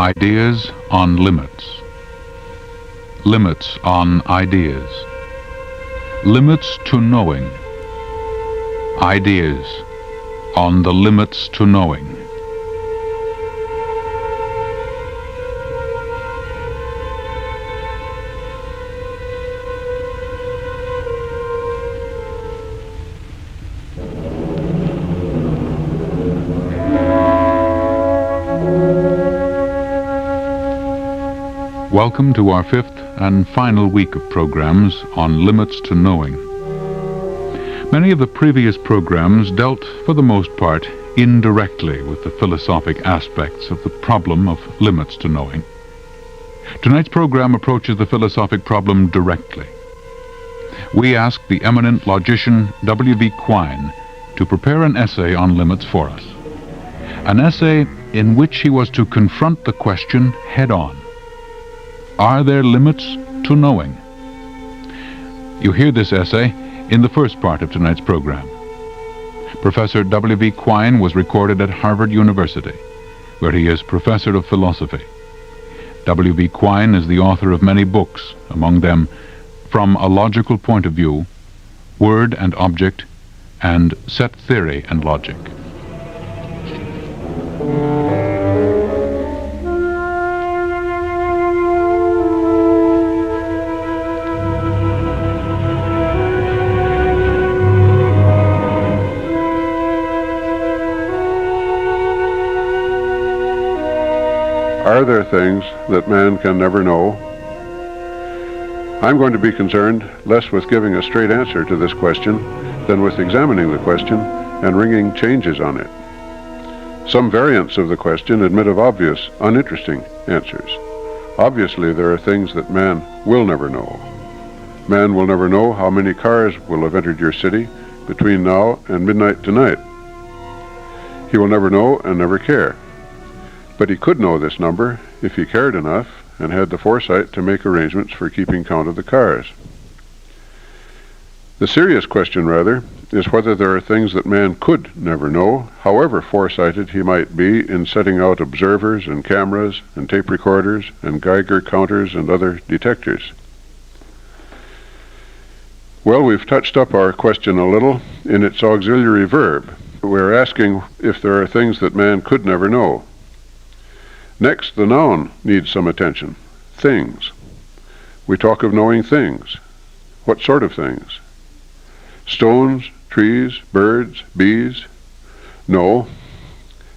Ideas on limits. Limits on ideas. Limits to knowing. Ideas on the limits to knowing. Welcome to our fifth and final week of programs on limits to knowing. Many of the previous programs dealt, for the most part, indirectly with the philosophic aspects of the problem of limits to knowing. Tonight's program approaches the philosophic problem directly. We asked the eminent logician W.B. Quine to prepare an essay on limits for us. An essay in which he was to confront the question head-on. Are there limits to knowing? You hear this essay in the first part of tonight's program. Professor W.B. Quine was recorded at Harvard University, where he is professor of philosophy. W.B. Quine is the author of many books, among them From a Logical Point of View, Word and Object, and Set Theory and Logic. Are there things that man can never know? I'm going to be concerned less with giving a straight answer to this question than with examining the question and ringing changes on it. Some variants of the question admit of obvious, uninteresting answers. Obviously, there are things that man will never know. Man will never know how many cars will have entered your city between now and midnight tonight. He will never know and never care. But he could know this number if he cared enough and had the foresight to make arrangements for keeping count of the cars. The serious question, rather, is whether there are things that man could never know, however foresighted he might be in setting out observers and cameras and tape recorders and Geiger counters and other detectors. Well, we've touched up our question a little in its auxiliary verb. We're asking if there are things that man could never know. Next, the noun needs some attention. Things. We talk of knowing things. What sort of things? Stones, trees, birds, bees? No.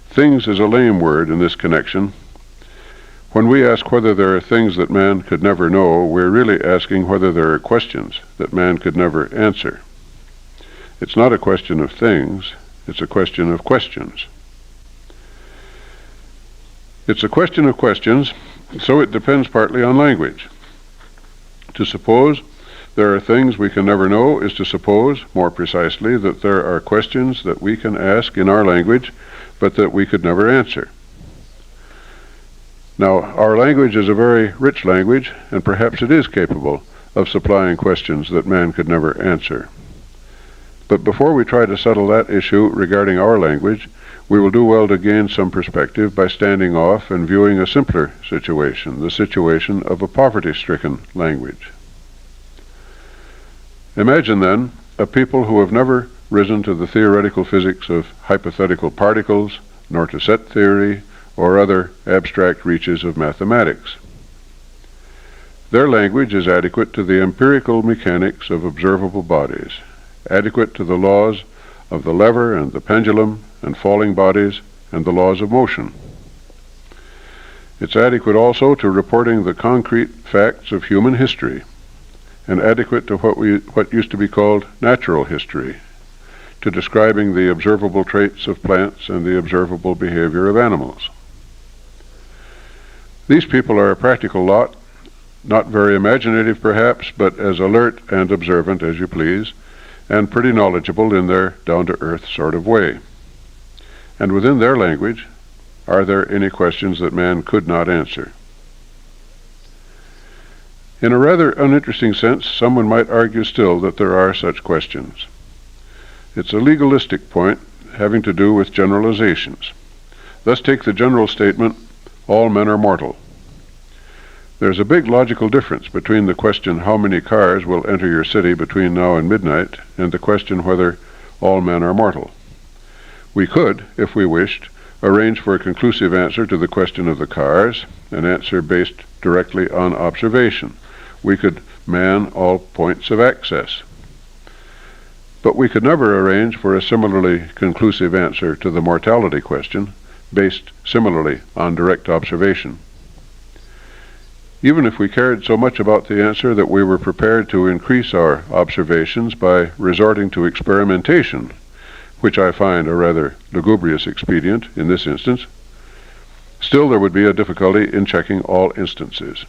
Things is a lame word in this connection. When we ask whether there are things that man could never know, we're really asking whether there are questions that man could never answer. It's not a question of things, it's a question of questions. It's a question of questions, so it depends partly on language. To suppose there are things we can never know is to suppose, more precisely, that there are questions that we can ask in our language, but that we could never answer. Now, our language is a very rich language, and perhaps it is capable of supplying questions that man could never answer. But before we try to settle that issue regarding our language, we will do well to gain some perspective by standing off and viewing a simpler situation, the situation of a poverty-stricken language. Imagine, then, a people who have never risen to the theoretical physics of hypothetical particles, nor to set theory, or other abstract reaches of mathematics. Their language is adequate to the empirical mechanics of observable bodies, adequate to the laws of the lever and the pendulum and falling bodies and the laws of motion. It's adequate also to reporting the concrete facts of human history, and adequate to what used to be called natural history, to describing the observable traits of plants and the observable behavior of animals. These people are a practical lot, not very imaginative perhaps, but as alert and observant as you please, and pretty knowledgeable in their down-to-earth sort of way. And within their language, are there any questions that man could not answer? In a rather uninteresting sense, someone might argue still that there are such questions. It's a legalistic point having to do with generalizations. Thus take the general statement, all men are mortal. There's a big logical difference between the question how many cars will enter your city between now and midnight and the question whether all men are mortal. We could, if we wished, arrange for a conclusive answer to the question of the cars, an answer based directly on observation. We could man all points of access. But we could never arrange for a similarly conclusive answer to the mortality question, based similarly on direct observation. Even if we cared so much about the answer that we were prepared to increase our observations by resorting to experimentation, which I find a rather lugubrious expedient in this instance, still there would be a difficulty in checking all instances.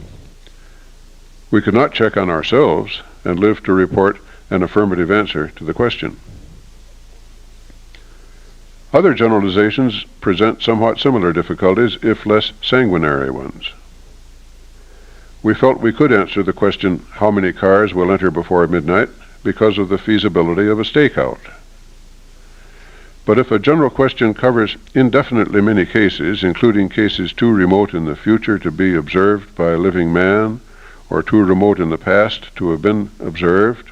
We could not check on ourselves and live to report an affirmative answer to the question. Other generalizations present somewhat similar difficulties, if less sanguinary ones. We felt we could answer the question, how many cars will enter before midnight, because of the feasibility of a stakeout. But if a general question covers indefinitely many cases, including cases too remote in the future to be observed by a living man, or too remote in the past to have been observed,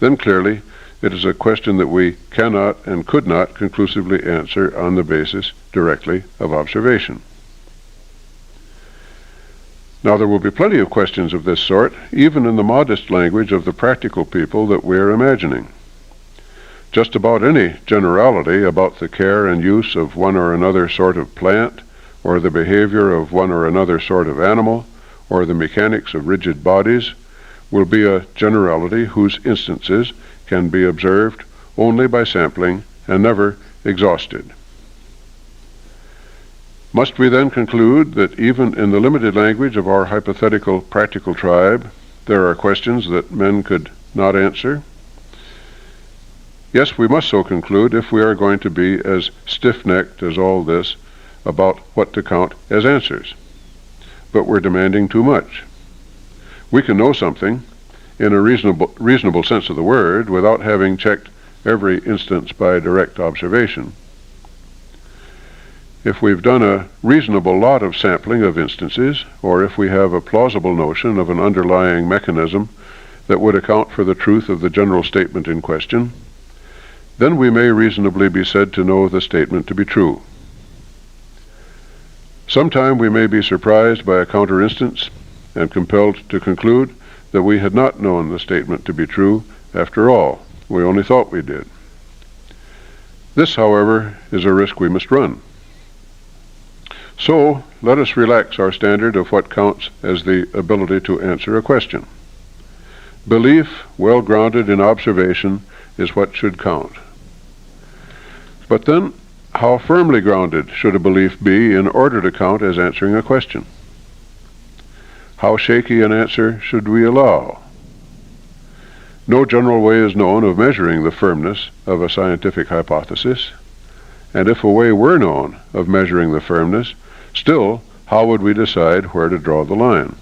then clearly it is a question that we cannot and could not conclusively answer on the basis directly of observation. Now there will be plenty of questions of this sort, even in the modest language of the practical people that we are imagining. Just about any generality about the care and use of one or another sort of plant, or the behavior of one or another sort of animal, or the mechanics of rigid bodies, will be a generality whose instances can be observed only by sampling and never exhausted. Must we then conclude that even in the limited language of our hypothetical practical tribe, there are questions that men could not answer? Yes, we must so conclude if we are going to be as stiff-necked as all this about what to count as answers. But we're demanding too much. We can know something, in a reasonable sense of the word, without having checked every instance by direct observation. If we've done a reasonable lot of sampling of instances, or if we have a plausible notion of an underlying mechanism that would account for the truth of the general statement in question, then we may reasonably be said to know the statement to be true. Sometime we may be surprised by a counter-instance and compelled to conclude that we had not known the statement to be true after all. We only thought we did. This, however, is a risk we must run. So, let us relax our standard of what counts as the ability to answer a question. Belief, well grounded in observation, is what should count. But then, how firmly grounded should a belief be in order to count as answering a question? How shaky an answer should we allow? No general way is known of measuring the firmness of a scientific hypothesis, and if a way were known of measuring the firmness, still, how would we decide where to draw the line?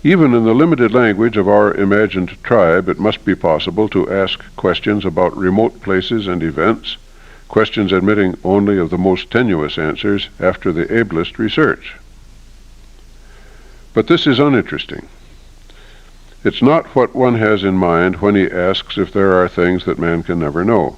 Even in the limited language of our imagined tribe, it must be possible to ask questions about remote places and events, questions admitting only of the most tenuous answers after the ablest research. But this is uninteresting. It's not what one has in mind when he asks if there are things that man can never know.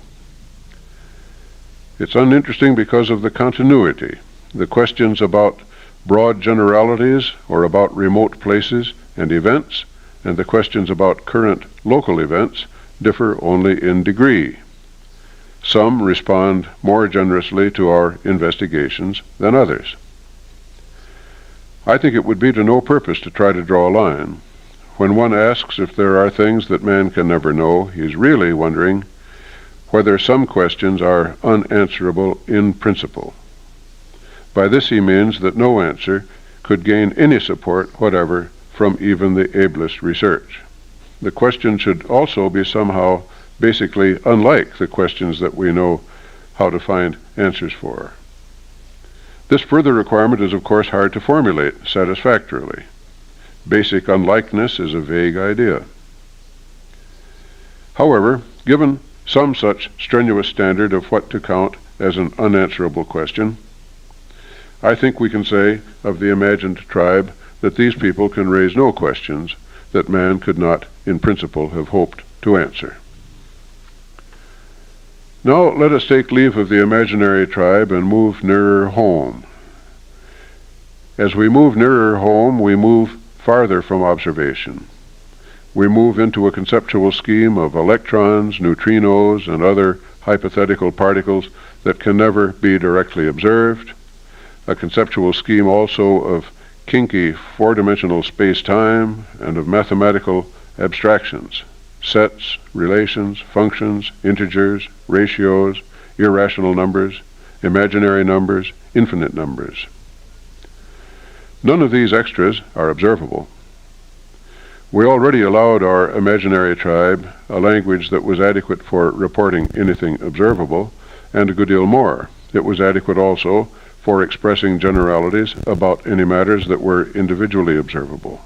It's uninteresting because of the continuity. The questions about broad generalities or about remote places and events, and the questions about current local events differ only in degree. Some respond more generously to our investigations than others. I think it would be to no purpose to try to draw a line. When one asks if there are things that man can never know, he is really wondering whether some questions are unanswerable in principle. By this he means that no answer could gain any support whatever from even the ablest research. The question should also be somehow basically unlike the questions that we know how to find answers for. This further requirement is of course hard to formulate satisfactorily. Basic unlikeness is a vague idea. However, given some such strenuous standard of what to count as an unanswerable question, I think we can say of the imagined tribe that these people can raise no questions that man could not, in principle, have hoped to answer. Now let us take leave of the imaginary tribe and move nearer home. As we move nearer home, we move farther from observation. We move into a conceptual scheme of electrons, neutrinos, and other hypothetical particles that can never be directly observed, a conceptual scheme also of kinky four-dimensional space-time and of mathematical abstractions, sets, relations, functions, integers, ratios, irrational numbers, imaginary numbers, infinite numbers. None of these extras are observable. We already allowed our imaginary tribe a language that was adequate for reporting anything observable, and a good deal more. It was adequate also for expressing generalities about any matters that were individually observable.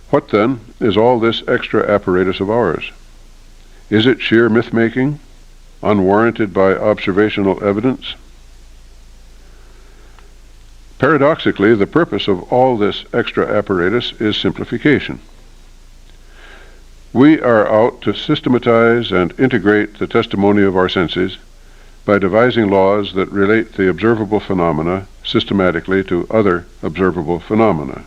What then is all this extra apparatus of ours? Is it sheer myth-making, unwarranted by observational evidence? Paradoxically, the purpose of all this extra apparatus is simplification. We are out to systematize and integrate the testimony of our senses by devising laws that relate the observable phenomena systematically to other observable phenomena.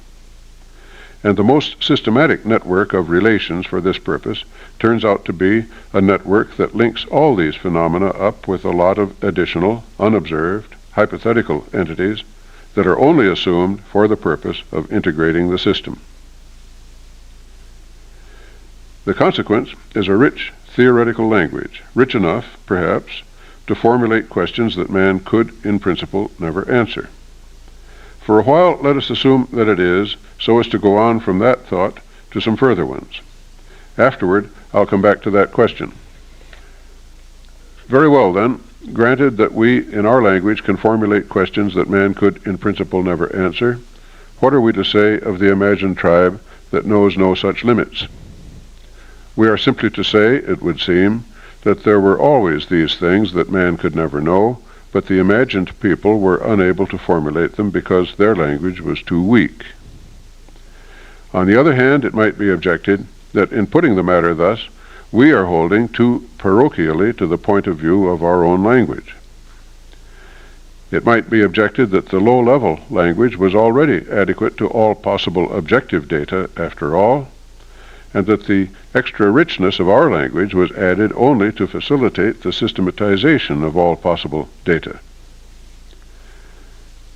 And the most systematic network of relations for this purpose turns out to be a network that links all these phenomena up with a lot of additional, unobserved, hypothetical entities that are only assumed for the purpose of integrating the system. The consequence is a rich theoretical language, rich enough, perhaps, to formulate questions that man could, in principle, never answer. For a while, let us assume that it is, so as to go on from that thought to some further ones. Afterward, I'll come back to that question. Very well, then. Granted that we, in our language, can formulate questions that man could, in principle, never answer, what are we to say of the imagined tribe that knows no such limits? We are simply to say, it would seem, that there were always these things that man could never know, but the imagined people were unable to formulate them because their language was too weak. On the other hand, it might be objected that in putting the matter thus, we are holding too parochially to the point of view of our own language. It might be objected that the low-level language was already adequate to all possible objective data after all, and that the extra richness of our language was added only to facilitate the systematization of all possible data.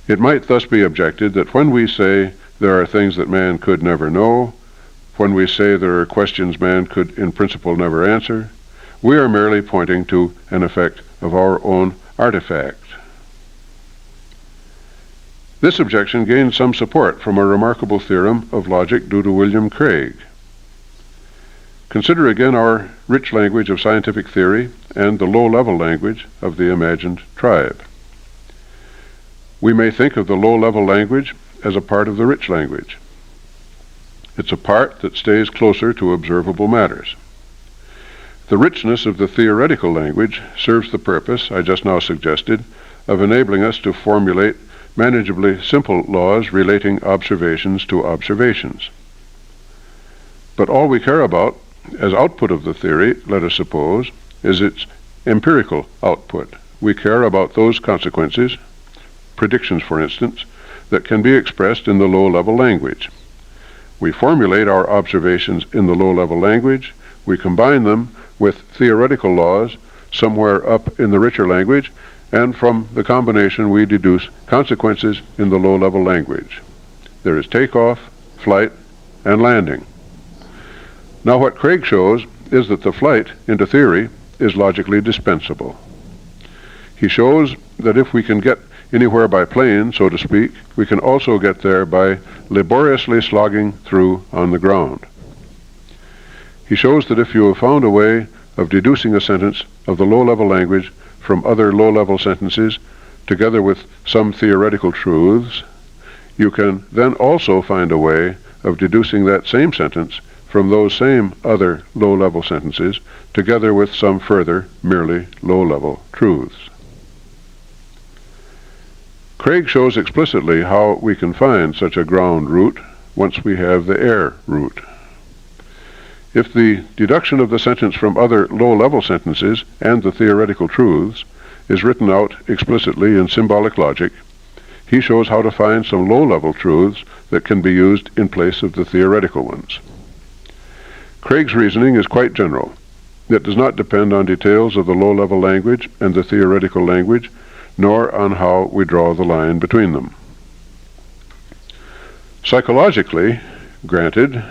It might thus be objected that when we say there are things that man could never know, when we say there are questions man could in principle never answer, we are merely pointing to an effect of our own artifact. This objection gained some support from a remarkable theorem of logic due to William Craig. Consider again our rich language of scientific theory and the low-level language of the imagined tribe. We may think of the low-level language as a part of the rich language. It's a part that stays closer to observable matters. The richness of the theoretical language serves the purpose, I just now suggested, of enabling us to formulate manageably simple laws relating observations to observations. But all we care about as output of the theory, let us suppose, is its empirical output. We care about those consequences, predictions for instance, that can be expressed in the low-level language. We formulate our observations in the low-level language, we combine them with theoretical laws somewhere up in the richer language, and from the combination we deduce consequences in the low-level language. There is takeoff, flight, and landing. Now what Craig shows is that the flight into theory is logically dispensable. He shows that if we can get anywhere by plane, so to speak, we can also get there by laboriously slogging through on the ground. He shows that if you have found a way of deducing a sentence of the low-level language from other low-level sentences, together with some theoretical truths, you can then also find a way of deducing that same sentence from those same other low-level sentences, together with some further merely low-level truths. Craig shows explicitly how we can find such a ground root once we have the air root. If the deduction of the sentence from other low-level sentences and the theoretical truths is written out explicitly in symbolic logic, he shows how to find some low-level truths that can be used in place of the theoretical ones. Craig's reasoning is quite general. It does not depend on details of the low-level language and the theoretical language, nor on how we draw the line between them. Psychologically, granted,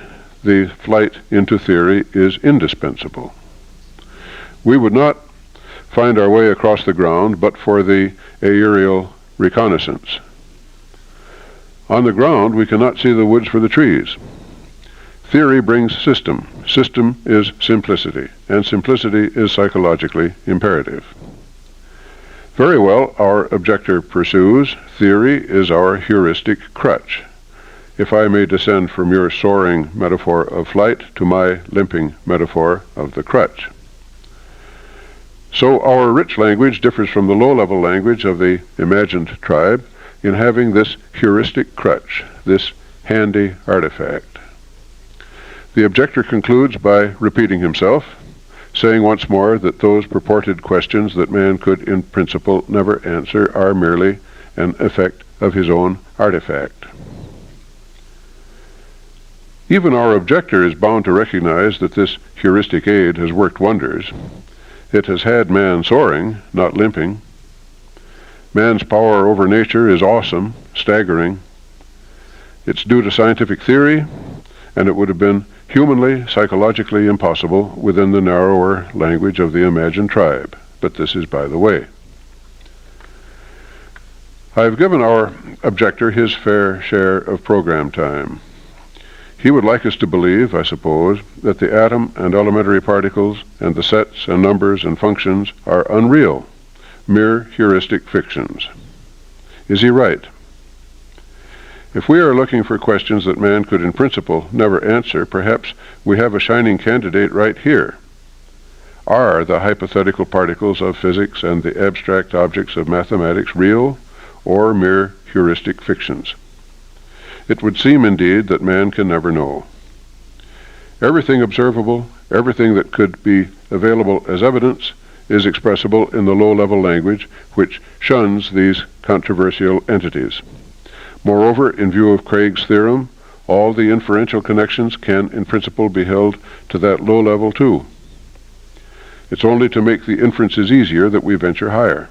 the flight into theory is indispensable. We would not find our way across the ground but for the aerial reconnaissance. On the ground, we cannot see the woods for the trees. Theory brings system. System is simplicity, and simplicity is psychologically imperative. Very well, our objector pursues, theory is our heuristic crutch. If I may descend from your soaring metaphor of flight to my limping metaphor of the crutch. So our rich language differs from the low-level language of the imagined tribe in having this heuristic crutch, this handy artifact. The objector concludes by repeating himself, saying once more that those purported questions that man could in principle never answer are merely an effect of his own artifact. Even our objector is bound to recognize that this heuristic aid has worked wonders. It has had man soaring, not limping. Man's power over nature is awesome, staggering. It's due to scientific theory, and it would have been humanly, psychologically impossible within the narrower language of the imagined tribe. But this is by the way. I have given our objector his fair share of program time. He would like us to believe, I suppose, that the atom and elementary particles and the sets and numbers and functions are unreal, mere heuristic fictions. Is he right? If we are looking for questions that man could in principle never answer, perhaps we have a shining candidate right here. Are the hypothetical particles of physics and the abstract objects of mathematics real or mere heuristic fictions? It would seem indeed that man can never know. Everything observable, everything that could be available as evidence, is expressible in the low-level language which shuns these controversial entities. Moreover, in view of Craig's theorem, all the inferential connections can in principle be held to that low level too. It's only to make the inferences easier that we venture higher.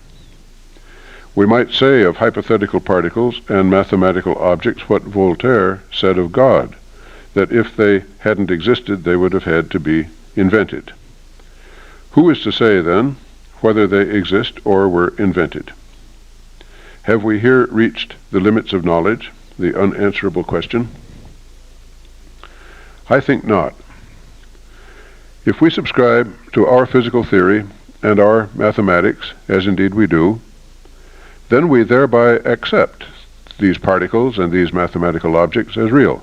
We might say of hypothetical particles and mathematical objects what Voltaire said of God, that if they hadn't existed, they would have had to be invented. Who is to say, then, whether they exist or were invented? Have we here reached the limits of knowledge, the unanswerable question? I think not. If we subscribe to our physical theory and our mathematics, as indeed we do, then we thereby accept these particles and these mathematical objects as real.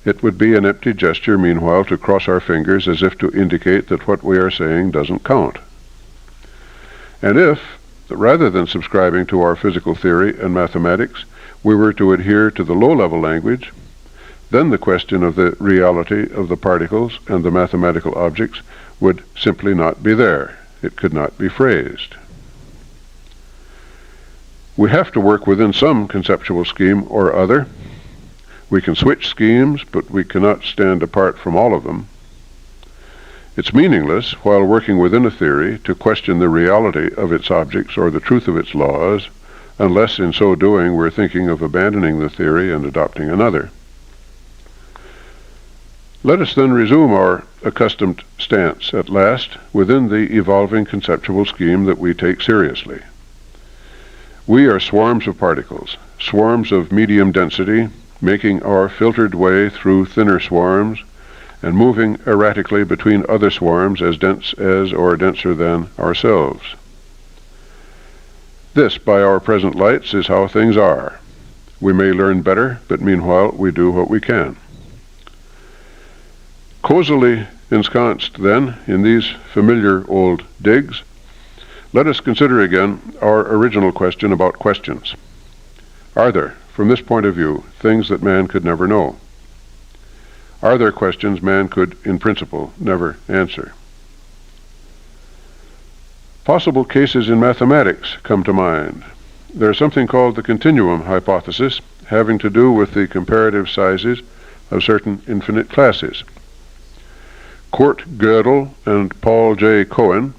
It would be an empty gesture, meanwhile, to cross our fingers as if to indicate that what we are saying doesn't count. And if, rather than subscribing to our physical theory and mathematics, we were to adhere to the low-level language, then the question of the reality of the particles and the mathematical objects would simply not be there. It could not be phrased. We have to work within some conceptual scheme or other. We can switch schemes, but we cannot stand apart from all of them. It's meaningless, while working within a theory, to question the reality of its objects or the truth of its laws, unless in so doing we're thinking of abandoning the theory and adopting another. Let us then resume our accustomed stance at last within the evolving conceptual scheme that we take seriously. We are swarms of particles, swarms of medium density, making our filtered way through thinner swarms and moving erratically between other swarms as dense as or denser than ourselves. This, by our present lights, is how things are. We may learn better, but meanwhile we do what we can. Cozily ensconced, then, in these familiar old digs, let us consider again our original question about questions. Are there, from this point of view, things that man could never know? Are there questions man could, in principle, never answer? Possible cases in mathematics come to mind. There's something called the continuum hypothesis, having to do with the comparative sizes of certain infinite classes. Kurt Gödel and Paul J. Cohen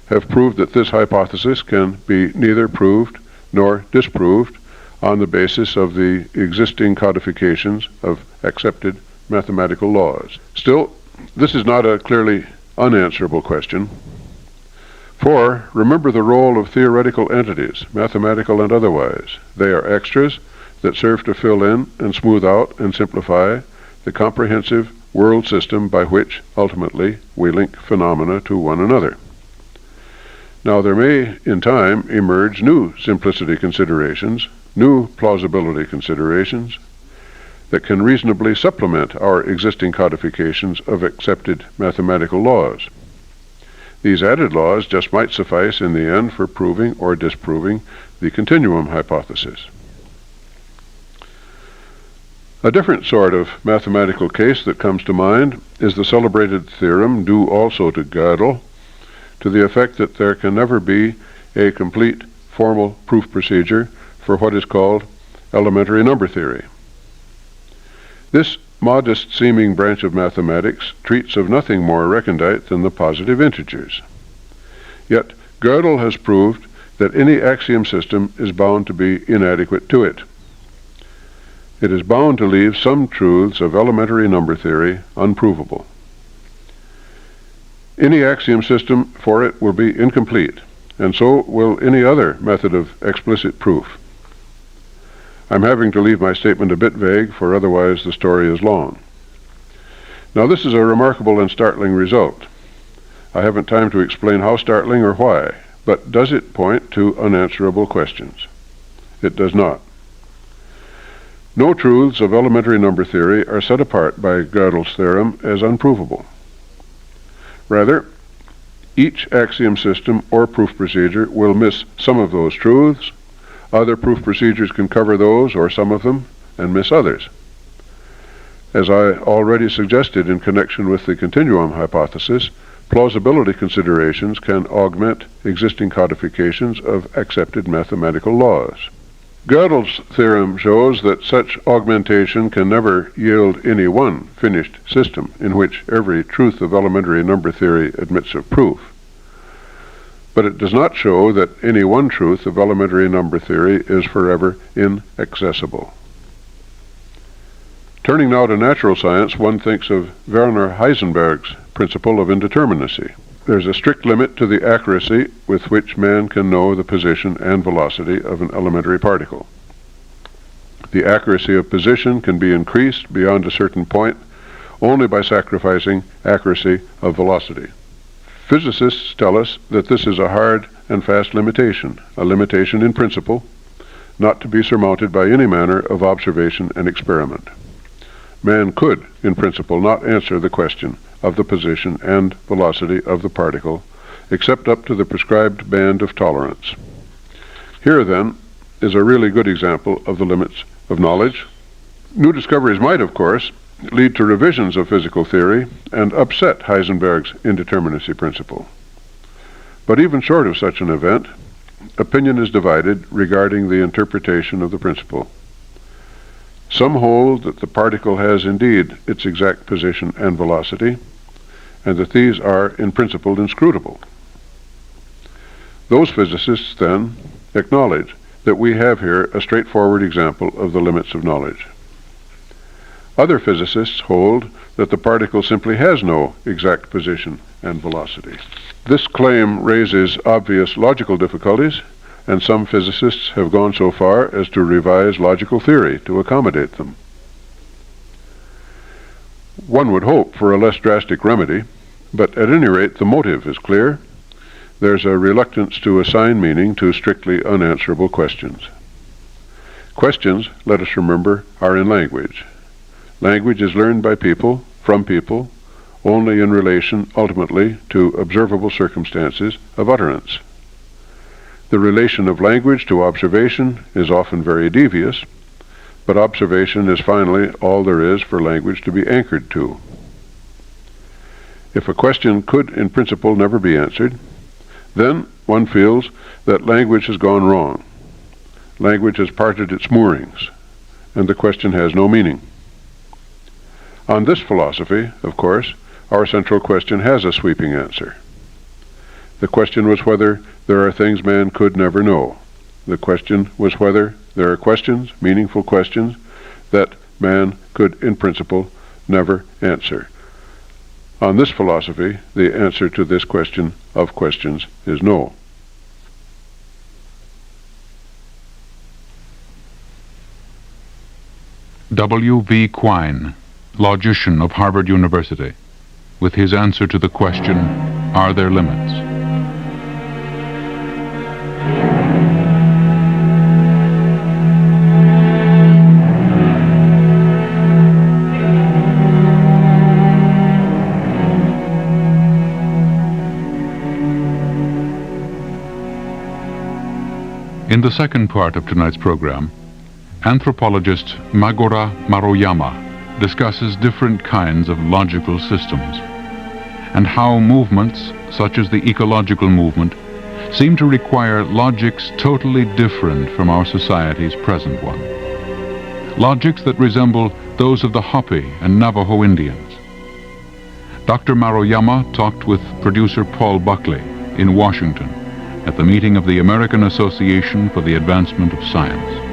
have proved that this hypothesis can be neither proved nor disproved on the basis of the existing codifications of accepted mathematical laws. Still, this is not a clearly unanswerable question. For, remember the role of theoretical entities, mathematical and otherwise. They are extras that serve to fill in and smooth out and simplify the comprehensive world system by which, ultimately, we link phenomena to one another. Now, there may, in time, emerge new simplicity considerations, new plausibility considerations, that can reasonably supplement our existing codifications of accepted mathematical laws. These added laws just might suffice in the end for proving or disproving the continuum hypothesis. A different sort of mathematical case that comes to mind is the celebrated theorem, due also to Gödel, to the effect that there can never be a complete formal proof procedure for what is called elementary number theory. This modest-seeming branch of mathematics treats of nothing more recondite than the positive integers. Yet Gödel has proved that any axiom system is bound to be inadequate to it. It is bound to leave some truths of elementary number theory unprovable. Any axiom system for it will be incomplete, and so will any other method of explicit proof. I'm having to leave my statement a bit vague, for otherwise the story is long. Now, this is a remarkable and startling result. I haven't time to explain how startling or why, but does it point to unanswerable questions? It does not. No truths of elementary number theory are set apart by Gödel's theorem as unprovable. Rather, each axiom system or proof procedure will miss some of those truths. Other proof procedures can cover those or some of them and miss others. As I already suggested in connection with the continuum hypothesis, plausibility considerations can augment existing codifications of accepted mathematical laws. Gödel's theorem shows that such augmentation can never yield any one finished system in which every truth of elementary number theory admits of proof. But it does not show that any one truth of elementary number theory is forever inaccessible. Turning now to natural science, one thinks of Werner Heisenberg's principle of indeterminacy. There's a strict limit to the accuracy with which man can know the position and velocity of an elementary particle. The accuracy of position can be increased beyond a certain point only by sacrificing accuracy of velocity. Physicists tell us that this is a hard and fast limitation, a limitation in principle, not to be surmounted by any manner of observation and experiment. Man could, in principle, not answer the question of the position and velocity of the particle, except up to the prescribed band of tolerance. Here, then, is a really good example of the limits of knowledge. New discoveries might, of course, lead to revisions of physical theory and upset Heisenberg's indeterminacy principle. But even short of such an event, opinion is divided regarding the interpretation of the principle. Some hold that the particle has indeed its exact position and velocity, and that these are in principle inscrutable. Those physicists, then, acknowledge that we have here a straightforward example of the limits of knowledge. Other physicists hold that the particle simply has no exact position and velocity. This claim raises obvious logical difficulties, and some physicists have gone so far as to revise logical theory to accommodate them. One would hope for a less drastic remedy, but at any rate the motive is clear. There's a reluctance to assign meaning to strictly unanswerable questions. Questions, let us remember, are in language. Language is learned by people, from people, only in relation, ultimately, to observable circumstances of utterance. The relation of language to observation is often very devious, but observation is finally all there is for language to be anchored to. If a question could, in principle, never be answered, then one feels that language has gone wrong. Language has parted its moorings, and the question has no meaning. On this philosophy, of course, our central question has a sweeping answer. The question was whether there are things man could never know. The question was whether there are questions, meaningful questions, that man could, in principle, never answer. On this philosophy, the answer to this question of questions is no. W.V. Quine, logician of Harvard University, with his answer to the question, are there limits? In the second part of tonight's program, anthropologist Magora Maruyama discusses different kinds of logical systems and how movements, such as the ecological movement, seem to require logics totally different from our society's present one. Logics that resemble those of the Hopi and Navajo Indians. Dr. Maruyama talked with producer Paul Buckley in Washington at the meeting of the American Association for the Advancement of Science.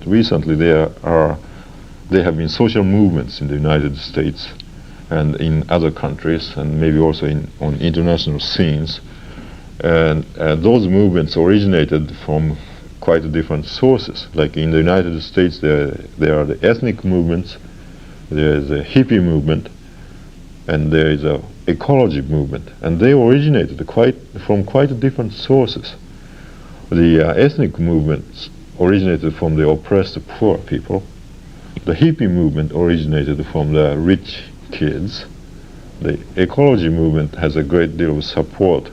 Recently, there have been social movements in the United States and in other countries, and maybe also on international scenes. And those movements originated from quite different sources. Like in the United States, there are the ethnic movements, there is a hippie movement, and there is a ecology movement, and they originated from quite different sources. The ethnic movements originated from the oppressed poor people. The hippie movement originated from the rich kids. The ecology movement has a great deal of support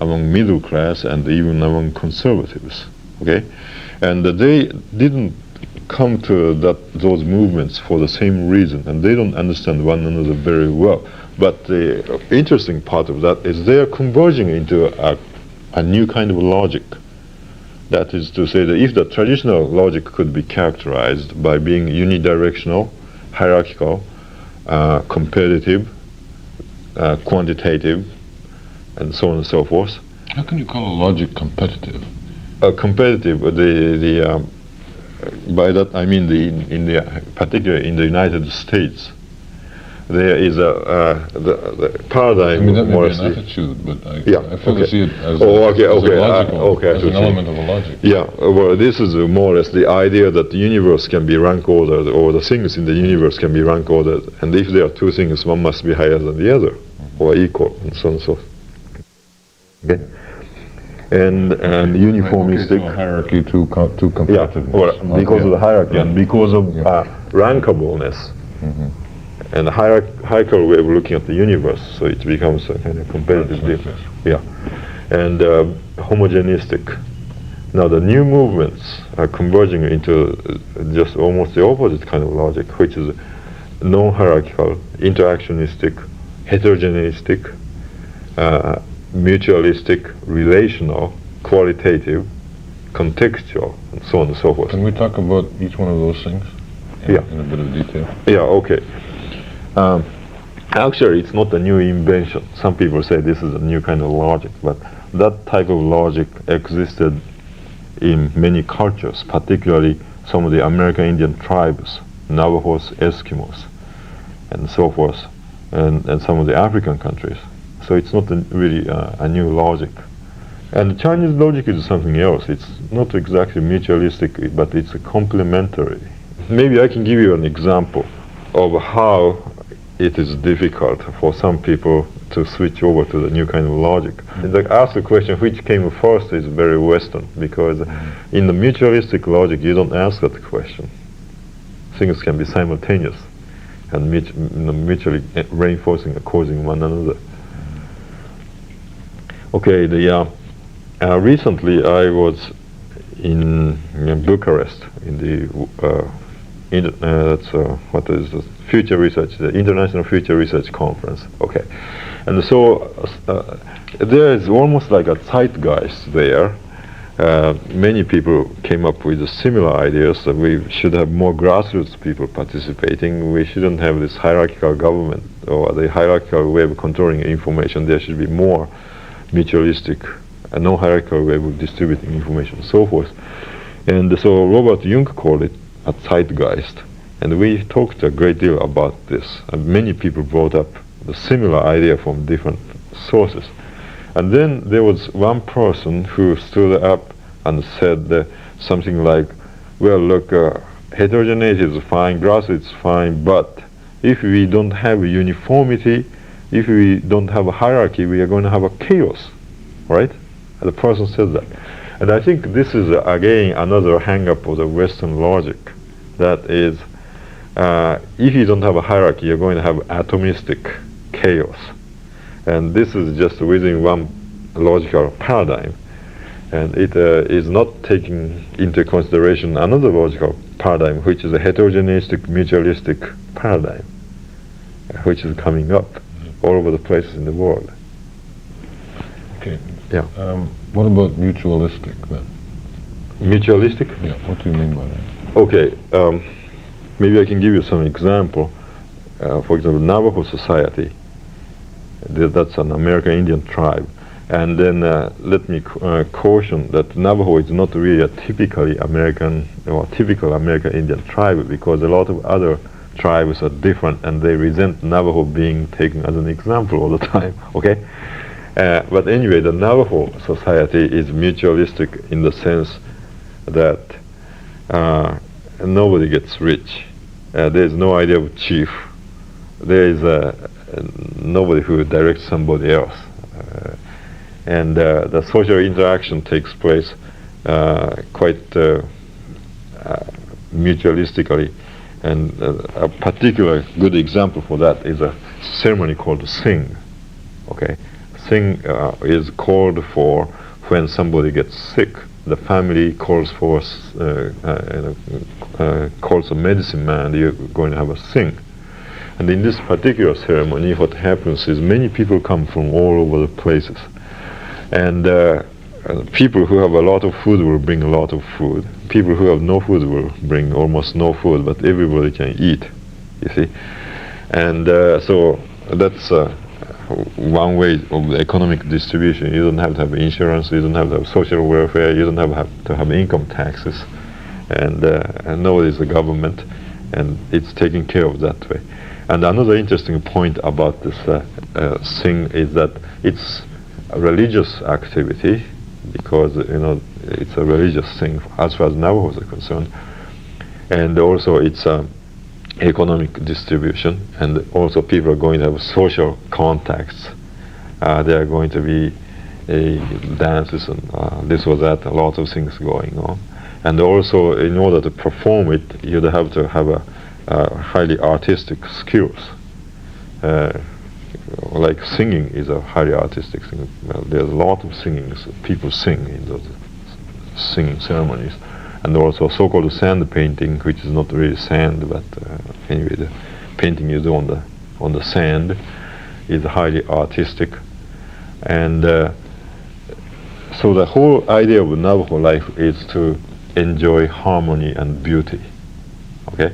among middle class and even among conservatives. Okay, and they didn't come to those movements for the same reason, and they don't understand one another very well. But the interesting part of that is they are converging into a new kind of logic. That is to say that if the traditional logic could be characterized by being unidirectional, hierarchical, competitive, quantitative, and so on and so forth. How can you call a logic competitive? Competitive, by that I mean particularly in the United States, there is the paradigm. I mean, that may be an mostly attitude, but I okay. feel to see it as, as an element of a logic. Yeah, well, this is more or less the idea that the universe can be rank ordered, or the things in the universe can be rank ordered, and if there are two things, one must be higher than the other, or equal, and so on and so forth. Okay? And uniformistic hierarchy to competitiveness. Yeah, well, because of the hierarchy and because of rankableness. And a hierarchical way of looking at the universe, so it becomes a kind of competitive deal. Yeah, and homogenistic. Now the new movements are converging into just almost the opposite kind of logic, which is non-hierarchical, interactionistic, heterogeneistic, mutualistic, relational, qualitative, contextual, and so on and so forth. Can we talk about each one of those things in a bit of detail? Yeah, okay. Actually, it's not a new invention. Some people say this is a new kind of logic, but that type of logic existed in many cultures, particularly some of the American Indian tribes, Navajos, Eskimos, and so forth, and some of the African countries. So it's not really a new logic. And the Chinese logic is something else. It's not exactly mutualistic, but it's a complementary. Maybe I can give you an example of how it is difficult for some people to switch over to the new kind of logic. And they ask the question, which came first, is very Western, because in the mutualistic logic, you don't ask that question. Things can be simultaneous and mutually reinforcing and causing one another. Okay, recently I was in Bucharest in the what is the Future Research, the International Future Research Conference. Okay, and so there is almost like a zeitgeist there. Many people came up with similar ideas that we should have more grassroots people participating. We shouldn't have this hierarchical government or the hierarchical way of controlling information. There should be more mutualistic, a no-hierarchical way of distributing information, and so forth. And so Robert Jung called it a zeitgeist. And we talked a great deal about this. And many people brought up the similar idea from different sources. And then there was one person who stood up and said something like, well, look, heterogeneity is fine, grassroots is fine, but if we don't have a uniformity, if we don't have a hierarchy, we are going to have a chaos, right? And the person said that. And I think this is, again, another hang-up of the Western logic. That is, if you don't have a hierarchy, you're going to have atomistic chaos. And this is just within one logical paradigm. And it is not taking into consideration another logical paradigm, which is a heterogeneistic, mutualistic paradigm, which is coming up all over the places in the world. Okay. Yeah. What about mutualistic then? Mutualistic? Yeah. What do you mean by that? Okay. Maybe I can give you some example. For example, Navajo society. That's an American Indian tribe. And then let me caution that Navajo is not really a typically American or typical American Indian tribe, because a lot of other tribes are different and they resent Navajo being taken as an example all the time. Okay. But anyway, the Navajo society is mutualistic in the sense that nobody gets rich. There is no idea of chief. There is nobody who directs somebody else. And the social interaction takes place quite mutualistically. And a particular good example for that is a ceremony called Sing. Okay. Sing is called for when somebody gets sick. The family calls for calls a medicine man. You're going to have a Sing. And in this particular ceremony, what happens is many people come from all over the places. And people who have a lot of food will bring a lot of food. People who have no food will bring almost no food, but everybody can eat, you see. And so that's one way of the economic distribution. You don't have to have insurance, you don't have to have social welfare, you don't have to have income taxes, and nobody is the government, and it's taken care of that way. And another interesting point about this thing is that it's a religious activity, because it's a religious thing as far as Navajos are concerned, and also it's economic distribution, and also people are going to have social contacts. There are going to be dances and this or that, a lot of things going on. And also, in order to perform it, you'd have to have a highly artistic skills. Like singing is a highly artistic thing. Well, there's a lot of singing. People sing in those singing ceremonies. And also so-called sand painting, which is not really sand, but anyway, the painting you do on the sand is highly artistic. And so the whole idea of Navajo life is to enjoy harmony and beauty. Okay?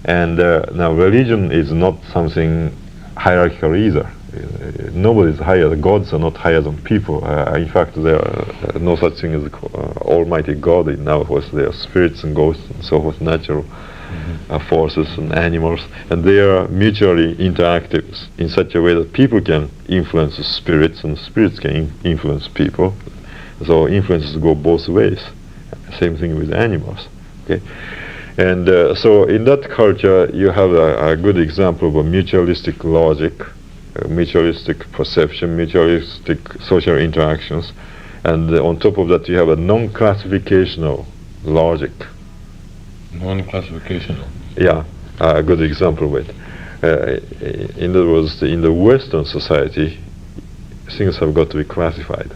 And now religion is not something hierarchical either. Nobody is higher. The gods are not higher than people. In fact, there are no such thing as Almighty God in Navajos. There are spirits and ghosts and so forth, natural forces and animals, and they are mutually interactive in such a way that people can influence the spirits and spirits can influence people. So influences go both ways. Same thing with animals. Okay, and so in that culture you have a good example of a mutualistic logic, mutualistic perception, mutualistic social interactions, and on top of that you have a non-classificational logic. Non-classificational. Yeah, a good example of it. In other words, in the Western society, things have got to be classified.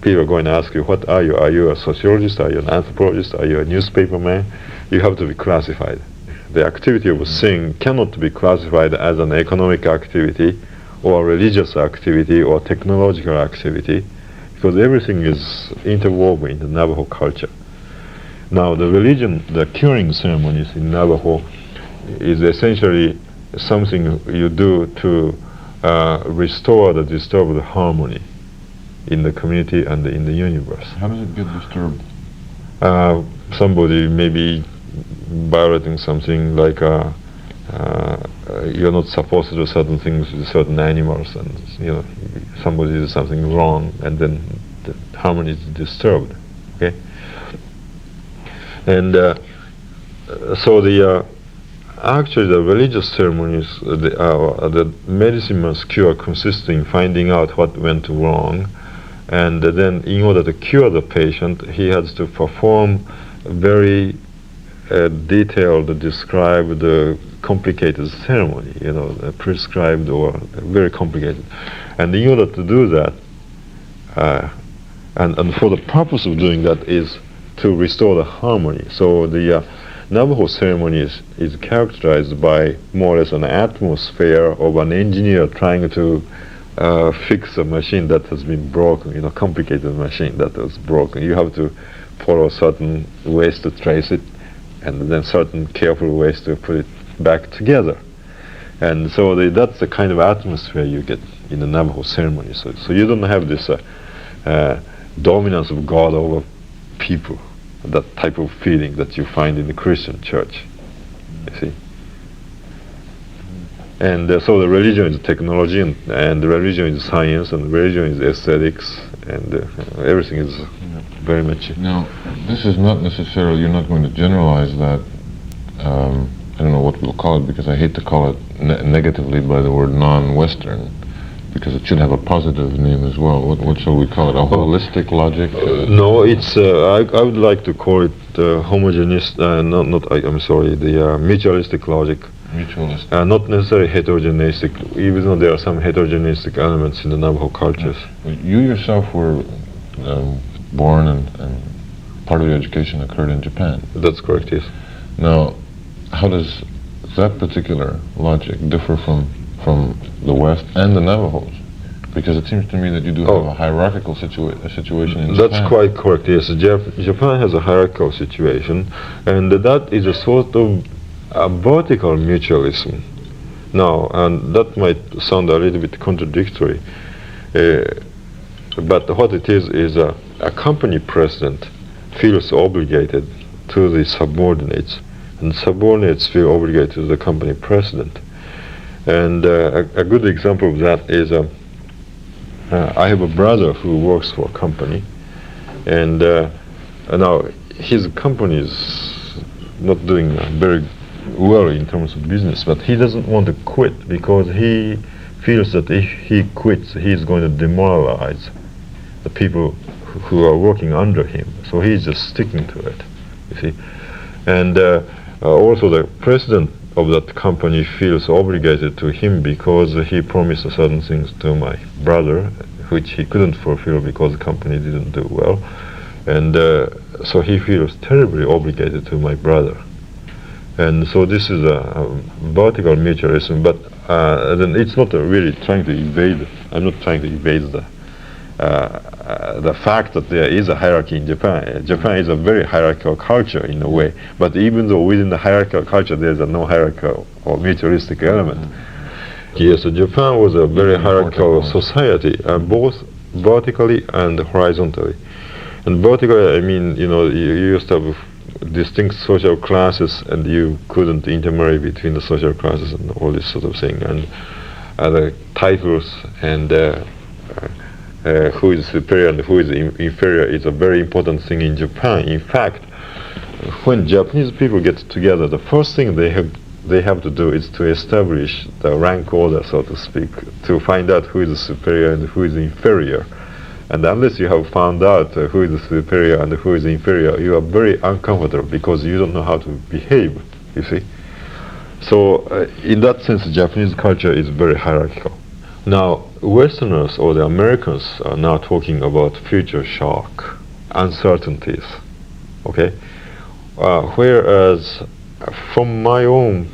People are going to ask you, what are you? Are you a sociologist? Are you an anthropologist? Are you a newspaper man? You have to be classified. The activity of a thing cannot be classified as an economic activity or a religious activity or technological activity, because everything is interwoven in the Navajo culture. Now the religion, the curing ceremonies in Navajo is essentially something you do to restore the disturbed harmony in the community and in the universe. How does it get disturbed? Somebody maybe violating something, like you're not supposed to do certain things with certain animals, and somebody does something wrong, and then the harmony is disturbed. Okay, and so the actually the religious ceremonies, the medicine must cure consists in finding out what went wrong, and then in order to cure the patient, he has to perform very detailed, described, complicated ceremony, prescribed or very complicated. And in order to do that, and for the purpose of doing that is to restore the harmony. So the Navajo ceremony is characterized by more or less an atmosphere of an engineer trying to fix a machine that has been broken, complicated machine that was broken. You have to follow certain ways to trace it, and then certain careful ways to put it back together. And so that's the kind of atmosphere you get in the Navajo ceremony. So you don't have this dominance of God over people, that type of feeling that you find in the Christian church, you see. And so the religion is technology, and the religion is science, and the religion is aesthetics, and everything is very much... Now, this is not necessarily, you're not going to generalize that, I don't know what we'll call it, because I hate to call it negatively by the word non-Western, because it should have a positive name as well. What shall we call it? A holistic logic? No, it's I would like to call it homogeneous. I'm sorry, the mutualistic logic. Mutualistic. Not necessarily heterogeneistic, even though there are some heterogeneistic elements in the Navajo cultures. You yourself were born and part of your education occurred in Japan. That's correct, yes. Now, how does that particular logic differ from the West and the Navajos? Because it seems to me that you do have a hierarchical situation in Japan. That's quite correct, yes. Japan has a hierarchical situation, and that is a sort of a vertical mutualism. Now, and that might sound a little bit contradictory, but what it is a company president feels obligated to the subordinates, and subordinates feel obligated to the company president. And a good example of that is I have a brother who works for a company, and now his company is not doing very well in terms of business, but he doesn't want to quit because he feels that if he quits, he's going to demoralize the people who are working under him. So he's just sticking to it, you see. And also the president of that company feels obligated to him because he promised certain things to my brother, which he couldn't fulfill because the company didn't do well. And so he feels terribly obligated to my brother. And so this is a vertical mutualism, but then it's not really trying to evade. I'm not trying to evade the fact that there is a hierarchy in Japan. Japan is a very hierarchical culture in a way, but even though within the hierarchical culture there is no hierarchical or mutualistic element. Yes, Japan was a very hierarchical society, both vertically and horizontally. And vertically, I mean, you used to have distinct social classes, and you couldn't intermarry between the social classes and all this sort of thing, and the titles and who is superior and who is inferior is a very important thing in Japan. In fact, when Japanese people get together, the first thing they have to do is to establish the rank order, so to speak, to find out who is superior and who is inferior. And unless you have found out who is superior and who is inferior, you are very uncomfortable because you don't know how to behave, you see. So in that sense, Japanese culture is very hierarchical. Now, Westerners or the Americans are now talking about future shock, uncertainties, okay? Whereas from my own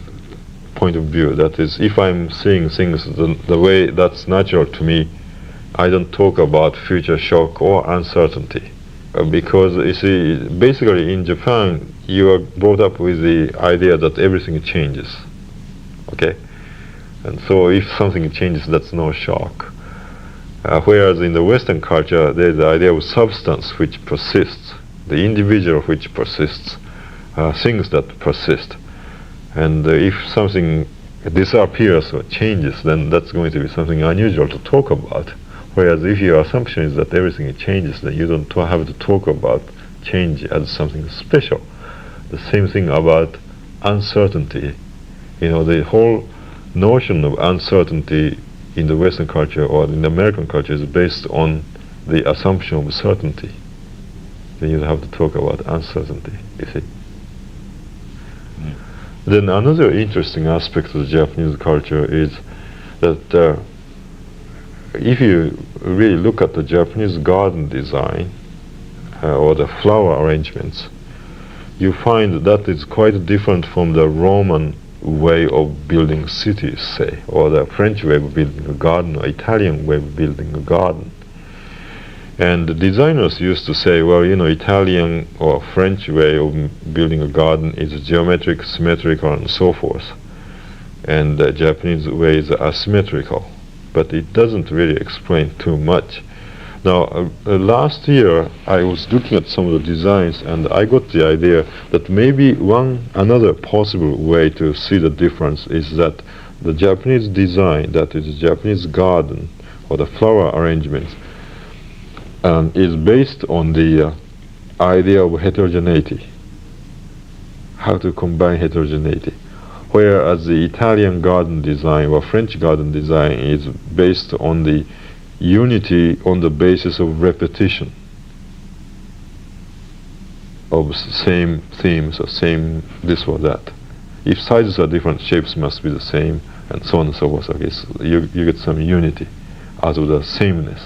point of view, that is, if I'm seeing things the way that's natural to me, I don't talk about future shock or uncertainty. Because, you see, basically in Japan, you are brought up with the idea that everything changes, okay? And so if something changes, that's no shock. Whereas in the Western culture, there's the idea of substance which persists, the individual which persists, things that persist. And if something disappears or changes, then that's going to be something unusual to talk about. Whereas if your assumption is that everything changes, then you don't have to talk about change as something special. The same thing about uncertainty. You know, the whole notion of uncertainty in the Western culture or in the American culture is based on the assumption of certainty. Then you have to talk about uncertainty, you see. Then another interesting aspect of the Japanese culture is that if you really look at the Japanese garden design or the flower arrangements, you find that it's quite different from the Roman way of building cities, say, or the French way of building a garden, or Italian way of building a garden. And the designers used to say, well, you know, Italian or French way of building a garden is geometric, symmetrical, and so forth. And the Japanese way is asymmetrical. But it doesn't really explain too much. Now, last year I was looking at some of the designs and I got the idea that maybe another possible way to see the difference is that the Japanese design, that is the Japanese garden or the flower arrangements, is based on the idea of heterogeneity, how to combine heterogeneity. Whereas the Italian garden design or French garden design is based on the unity on the basis of repetition of same themes or same this or that. If sizes are different, shapes must be the same, and so on and so forth. Okay, so you get some unity out of the sameness.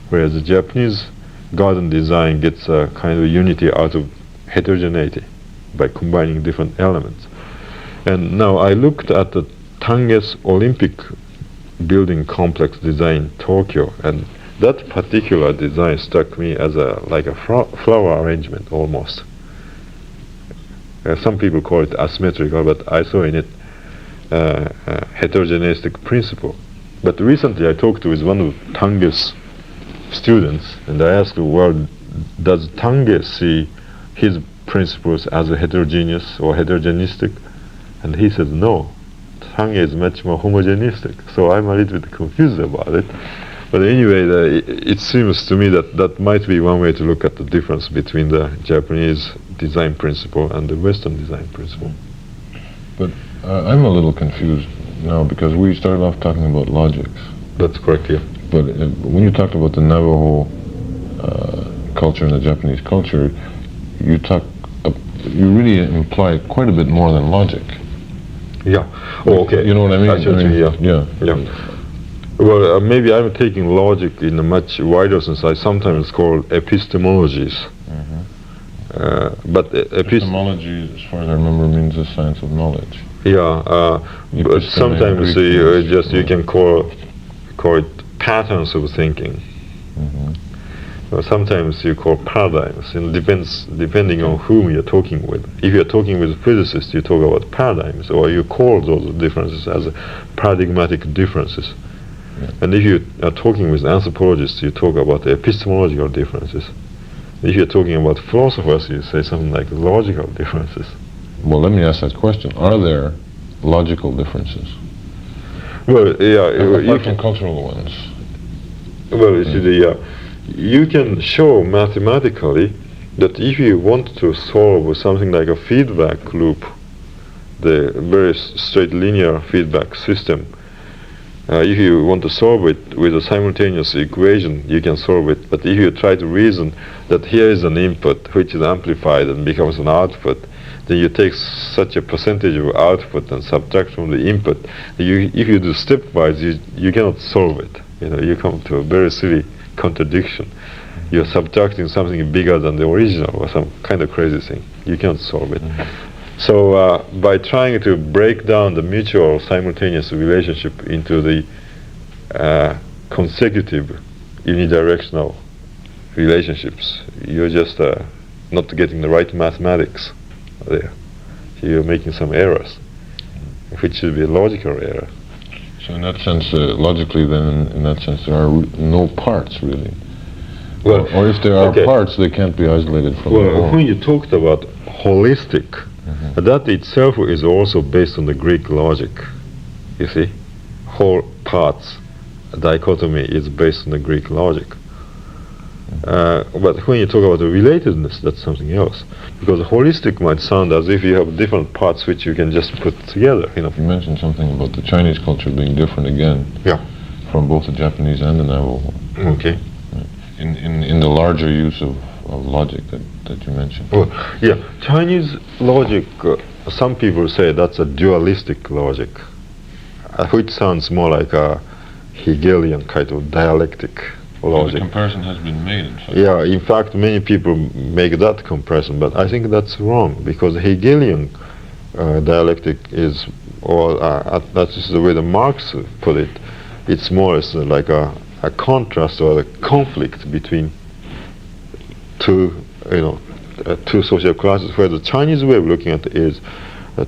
Whereas the Japanese garden design gets a kind of unity out of heterogeneity by combining different elements. And now I looked at the Tanges Olympic building complex design in Tokyo, and that particular design struck me as like a flower arrangement almost. Some people call it asymmetrical, but I saw in it heterogeneistic principle. But recently I talked with one of Tange's students, and I asked, well, does Tange see his principles as heterogeneous or heterogeneistic? And he said no, Tange is much more homogeneistic. So I'm a little bit confused about it. But anyway, it seems to me that that might be one way to look at the difference between the Japanese design principle and the Western design principle. But I'm a little confused now because we started off talking about logics. That's correct, yeah. But when you talked about the Navajo culture and the Japanese culture, you really imply quite a bit more than logic. Yeah. Oh, okay. You know what I mean? Yeah. Well, maybe I'm taking logic in a much wider sense. I sometimes call epistemologies. But epistemology, as far as I remember, means the science of knowledge. Yeah. But sometimes you can call it patterns of thinking. Sometimes you call paradigms, and depending on whom you're talking with. If you're talking with physicists, you talk about paradigms, or you call those differences as paradigmatic differences. Yeah. And if you are talking with anthropologists, you talk about epistemological differences. If you're talking about philosophers, you say something like logical differences. Well, let me ask that question. Are there logical differences? Well, yeah. Apart from cultural ones. Well, you see, you can show mathematically that if you want to solve something like a feedback loop, the very straight linear feedback system, if you want to solve it with a simultaneous equation, you can solve it. But if you try to reason that here is an input which is amplified and becomes an output, then you take such a percentage of output and subtract from the input. If you do stepwise, you cannot solve it. You come to a very silly contradiction. You're subtracting something bigger than the original or some kind of crazy thing. You can't solve it. So by trying to break down the mutual simultaneous relationship into the consecutive unidirectional relationships, you're just not getting the right mathematics there. You're making some errors, which should be a logical error. So in that sense, logically then, in that sense, there are no parts really. Well, or if there are parts, they can't be isolated from the whole. When you talked about holistic, that itself is also based on the Greek logic. You see, whole parts dichotomy is based on the Greek logic. But when you talk about the relatedness, that's something else. Because holistic might sound as if you have different parts which you can just put together. You mentioned something about the Chinese culture being different again. Yeah. From both the Japanese and the Navajo. Okay. In the larger use of logic that you mentioned. Well, yeah, Chinese logic, some people say that's a dualistic logic, which sounds more like a Hegelian kind of dialectic logic. The comparison has been made. Yeah, in fact, many people make that comparison, but I think that's wrong, because Hegelian dialectic is, or that's the way the Marx put it, it's more as like a contrast or a conflict between two social classes, where the Chinese way of looking at it is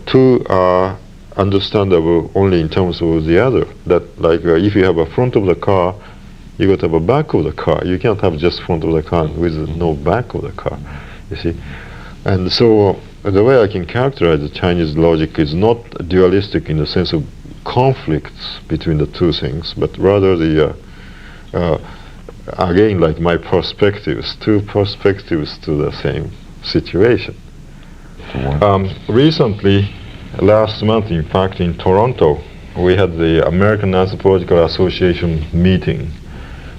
two are understandable only in terms of the other. That like if you have a front of the car, you got to have a back of the car. You can't have just front of the car with no back of the car, you see. And so the way I can characterize the Chinese logic is not dualistic in the sense of conflicts between the two things, but rather the again, like my perspectives, two perspectives to the same situation. Recently, last month, in fact, in Toronto, we had the American Anthropological Association meeting.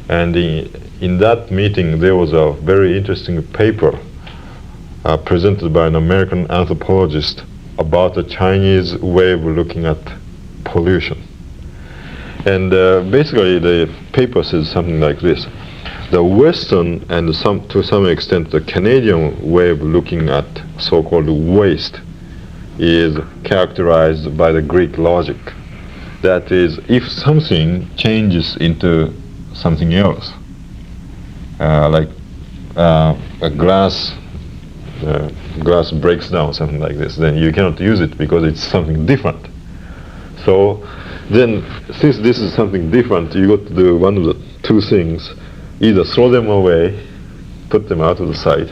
And in that meeting, there was a very interesting paper presented by an American anthropologist about the Chinese way of looking at pollution. And basically, the paper says something like this: the Western and to some extent the Canadian way of looking at so-called waste is characterized by the Greek logic. That is, if something changes into something else, like a glass breaks down, something like this, then you cannot use it because it's something different. So then, since this is something different, you got to do one of the two things: either throw them away, put them out of the sight,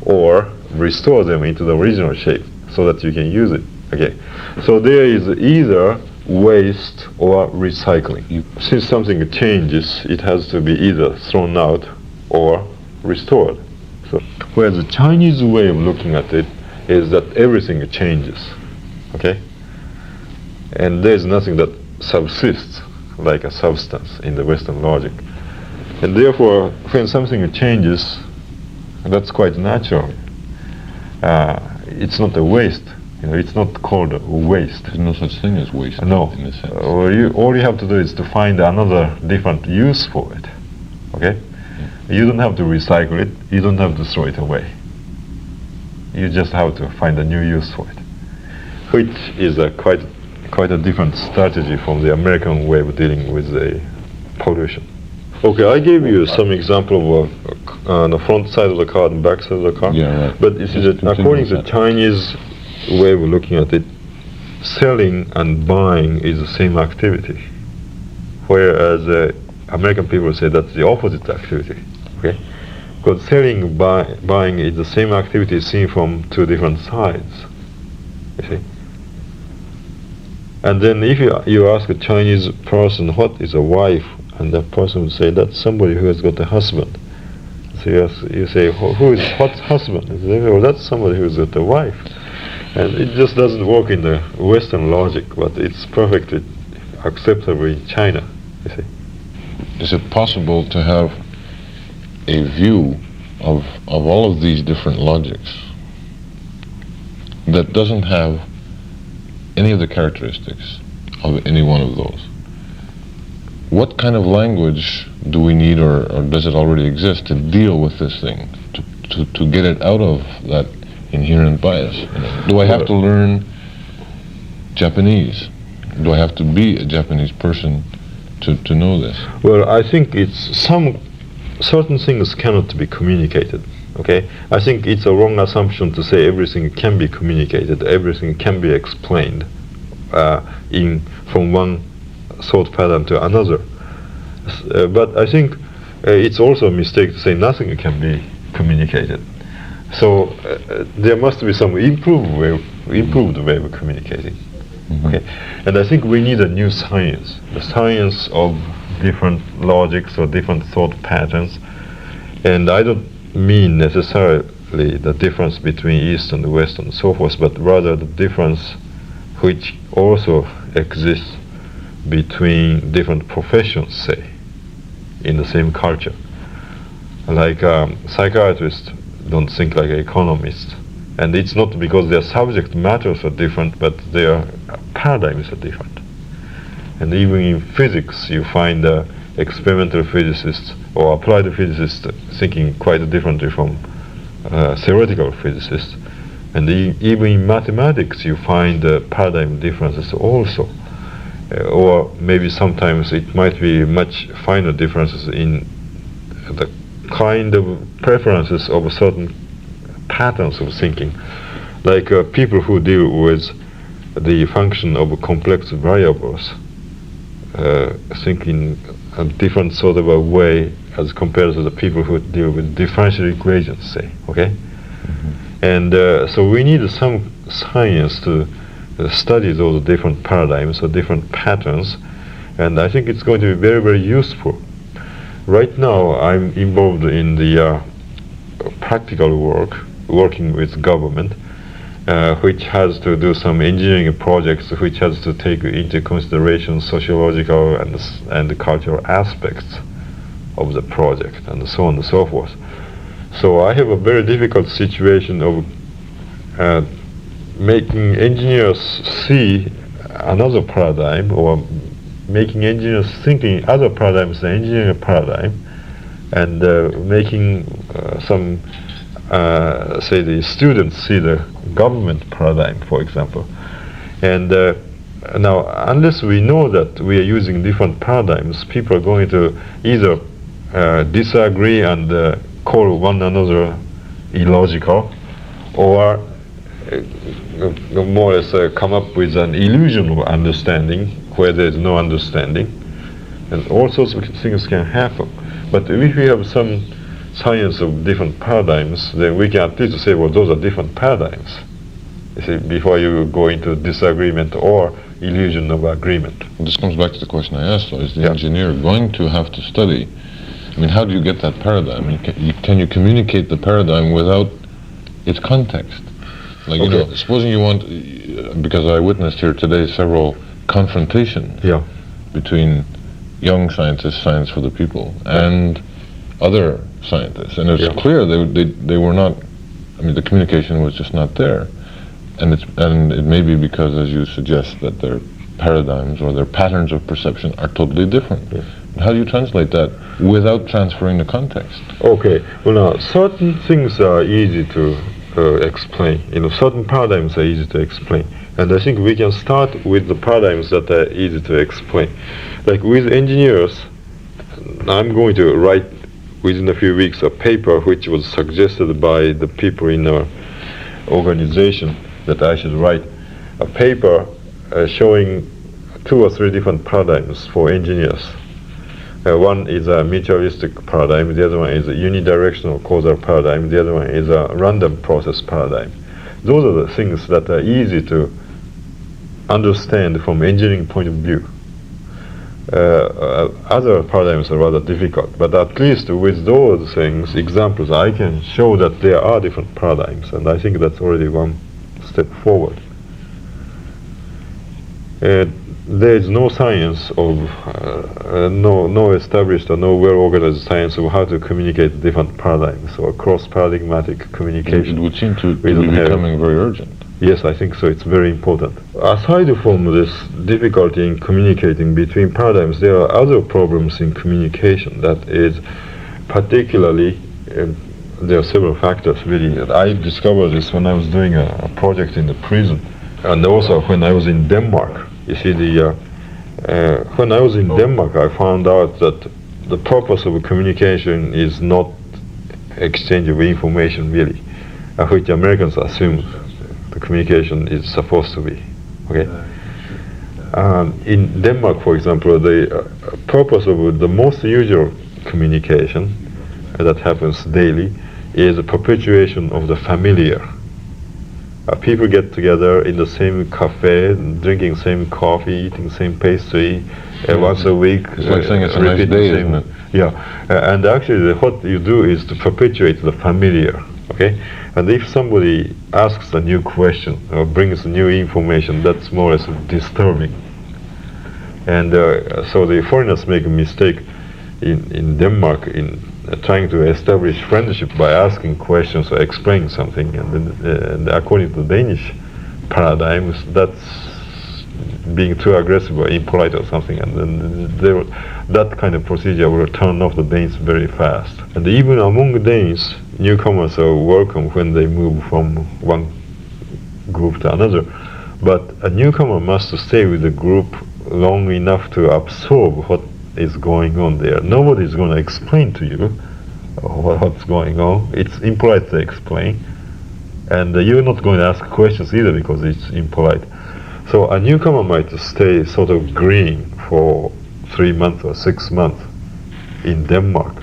or restore them into the original shape so that you can use it again. So there is either waste or recycling. Since something changes, it has to be either thrown out or restored. So, whereas the Chinese way of looking at it is that everything changes, okay? And there's nothing that subsists like a substance in the Western logic. And therefore, when something changes, that's quite natural. It's not a waste. It's not called a waste. There's no such thing as waste. No. In a sense. All you have to do is to find another different use for it. Okay? Yeah. You don't have to recycle it. You don't have to throw it away. You just have to find a new use for it, which is quite a different strategy from the American way of dealing with the pollution. Okay, I gave you some example of the front side of the car and back side of the car. Yeah, right. But you see that according to the Chinese way of looking at it, selling and buying is the same activity, whereas American people say that's the opposite activity. Okay, because selling and buying is the same activity seen from two different sides. You see. And then if you ask a Chinese person what is a wife and the person would say, that's somebody who has got a husband. So you say, what husband? You say, well, that's somebody who's got a wife. And it just doesn't work in the Western logic, but it's perfectly acceptable in China, you see. Is it possible to have a view of all of these different logics that doesn't have any of the characteristics of any one of those? What kind of language do we need, or does it already exist, to deal with this thing, to get it out of that inherent bias? Do I have to learn Japanese? Do I have to be a Japanese person to know this? Well, I think it's certain things cannot be communicated. Okay, I think it's a wrong assumption to say everything can be communicated, everything can be explained from one thought pattern to another. But I think it's also a mistake to say nothing can be communicated. So there must be some improved way of communicating. Mm-hmm. Okay, and I think we need a new science, the science of different logics or different thought patterns. And I don't mean necessarily the difference between East and West and so forth, but rather the difference which also exists between different professions, say, in the same culture. Like psychiatrists don't think like economists, and it's not because their subject matters are different, but their paradigms are different. And even in physics, you find experimental physicists or applied physicists thinking quite differently from theoretical physicists. And even in mathematics, you find paradigm differences also. Or maybe sometimes it might be much finer differences in the kind of preferences of certain patterns of thinking. Like people who deal with the function of complex variables think in a different sort of a way as compared to the people who deal with differential equations, say, okay? Mm-hmm. And so we need some science to study those different paradigms or different patterns, and I think it's going to be very, very useful. Right now I'm involved in the practical work, working with government, which has to do some engineering projects, which has to take into consideration sociological and cultural aspects of the project, and so on and so forth. So I have a very difficult situation of making engineers see another paradigm, or making engineers thinking other paradigms than engineering paradigm, and making some say the students see the government paradigm, for example. And now, unless we know that we are using different paradigms, people are going to either disagree and call one another illogical, or more or less come up with an illusion of understanding where there is no understanding. And all sorts of things can happen. But if we have some science of different paradigms, then we can at least say, well, those are different paradigms, you see, before you go into disagreement or illusion of agreement. This comes back to the question I asked, though. Is the engineer going to have to study? I mean, how do you get that paradigm? I mean, can you communicate the paradigm without its context? Like, you know, supposing you want, because I witnessed here today several confrontations between young scientists, Science for the People, and other scientists, and it's clear they were not. I mean, the communication was just not there, and it may be because, as you suggest, that their paradigms or their patterns of perception are totally different. How do you translate that without transferring the context? Okay. Well, now certain things are easy to explain. You know, certain paradigms are easy to explain, and I think we can start with the paradigms that are easy to explain. Like with engineers, I'm going to write within a few weeks a paper which was suggested by the people in our organization that I should write a paper showing 2 or 3 different paradigms for engineers. One is a mutualistic paradigm, the other one is a unidirectional causal paradigm, the other one is a random process paradigm. Those are the things that are easy to understand from engineering point of view. Other paradigms are rather difficult, but at least with those things, examples, I can show that there are different paradigms, and I think that's already one step forward. There is no science of, no established or no well-organized science of how to communicate different paradigms or cross-paradigmatic communication. It would seem to be becoming very urgent. Yes, I think so. It's very important. Aside from this difficulty in communicating between paradigms, there are other problems in communication. That is, particularly, there are several factors really. I discovered this when I was doing a project in the prison, and also when I was in Denmark. You see, when I was in Denmark, I found out that the purpose of communication is not exchange of information really, which Americans assume the communication is supposed to be. Okay. In Denmark, for example, the purpose of the most usual communication that happens daily is the perpetuation of the familiar. People get together in the same cafe, drinking same coffee, eating same pastry once a week. It's like saying it's a nice day, isn't it? Yeah, and actually what you do is to perpetuate the familiar. Okay, and if somebody asks a new question or brings new information, that's more or less disturbing. And so the foreigners make a mistake in Denmark in trying to establish friendship by asking questions or explaining something, and according to the Danish paradigms, that's being too aggressive or impolite or something, and then that kind of procedure will turn off the Danes very fast. And even among Danes, newcomers are welcome when they move from one group to another, but a newcomer must stay with the group long enough to absorb what is going on there. Nobody is going to explain to you what's going on. It's impolite to explain, and you're not going to ask questions either because it's impolite. So a newcomer might stay sort of green for 3 months or 6 months in Denmark,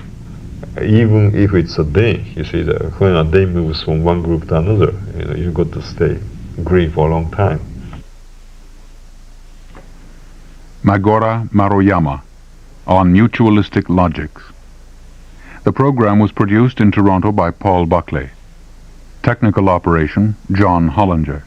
even if it's a day. You see, when a day moves from one group to another, you've got to stay green for a long time. Magora Maruyama on Mutualistic Logics. The program was produced in Toronto by Paul Buckley. Technical operation, John Hollinger.